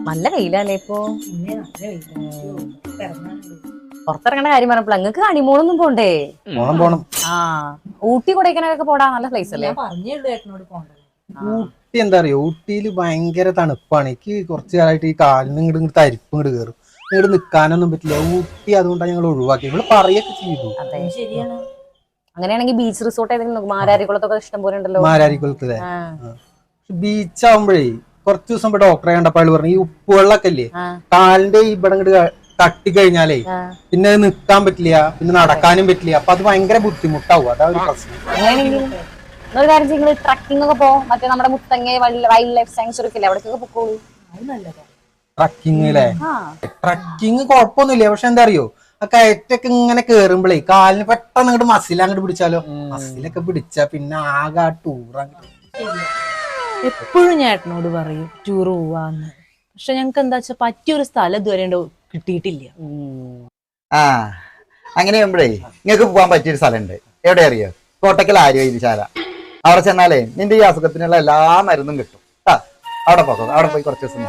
നല്ല വെയിലല്ലേ ഇപ്പൊ? പുറത്തിറങ്ങേണ്ട കാര്യം പറഞ്ഞപ്പോൾ നിങ്ങൾക്ക് ഹണിമൂണൊന്നും പോണ്ടേ? പോണം. ആ, ഊട്ടി കൊടൈക്കനാലൊക്കെ പോടാ, നല്ല പ്ലേസ് അല്ലേ? ഊട്ടി എന്താ അറിയോ, ഊട്ടിയിൽ ഭയങ്കര തണുപ്പാണ്. എനിക്ക് കുറച്ച് കാലമായിട്ട് ഈ കാലിന് ഇങ്ങോട്ട് തരിപ്പ് ഇങ്ങോട്ട് കയറും. ഇങ്ങോട്ട് നിൽക്കാനൊന്നും പറ്റില്ല. ഊട്ടി അതുകൊണ്ടാണ് ഞങ്ങൾ ഒഴിവാക്കി. ഇവിടെ പറയൊക്കെ ചെയ്തു. അതെ, ശരിയാണ്. അങ്ങനെയാണെങ്കിൽ ബീച്ച് റിസോർട്ട് ഏതെങ്കിലും മാരാരിക്കുളത്തൊക്കെ ഇഷ്ടം പോലെ ഉണ്ടല്ലോ. മാരാരിക്കുളത്തിലെ ബീച്ച് ആവുമ്പോഴേ കുറച്ച് ദിവസം ഇവിടെ ഡോക്ടറെ കണ്ടപ്പോൾ അയാൾ പറഞ്ഞു, ഈ ഉപ്പുവെള്ളമൊക്കെ ഇല്ലേ കാലിന്റെ ഇവിടെ ഇങ്ങോട്ട് തട്ടിക്കഴിഞ്ഞാലേ പിന്നെ അത് നിൽക്കാൻ പറ്റില്ല, പിന്നെ നടക്കാനും പറ്റില്ല. അപ്പൊ അത് ഭയങ്കര ബുദ്ധിമുട്ടാവും. അതാ ഒരു പ്രശ്നം. അങ്ങനെയാണെങ്കിൽ ഒരു കാര്യം നിങ്ങൾ ട്രക്കിംഗ് ഒക്കെ പോ, മറ്റേ നമ്മുടെ മുത്തങ്ങ വൈൽഡ് ലൈഫ് സാങ്ച്വറി ഒക്കെ ഇല്ലേ, അവിടേക്കൊക്കെ പൊക്കോളൂ. ട്രക്കിംഗ് അല്ലേ? ട്രക്കിംഗ് കുഴപ്പമൊന്നുമില്ല. പക്ഷെ എന്താ അറിയോ, ആ കയറ്റൊക്കെ ഇങ്ങനെ കേറുമ്പോഴേ കാലിന് പെട്ടെന്ന് അങ്ങോട്ട് മസിൽ അങ്ങോട്ട് പിടിച്ചാലോ, മസിലൊക്കെ പിടിച്ചാ പിന്നെ ആകെ ആ ടൂർ എപ്പോഴും ഞാൻ ഏട്ടനോട് പറയും ടൂർ പോവാന്ന്. പക്ഷെ ഞങ്ങക്ക് എന്താ വെച്ചാൽ പറ്റിയൊരു സ്ഥലം ഇതുവരെ കിട്ടിയിട്ടില്ല. ആ, അങ്ങനെ ആകുമ്പോഴേ നിങ്ങൾക്ക് പോകാൻ പറ്റിയൊരു സ്ഥലമുണ്ട്. എവിടെ അറിയോ? കോട്ടക്കൽ ആര്യവൈദ്യശാല. അവിടെ ചെന്നാലേ നിന്റെ ഈ അസുഖത്തിനുള്ള എല്ലാ മരുന്നും കിട്ടും. അവിടെ പോയി കുറച്ച് ദിവസം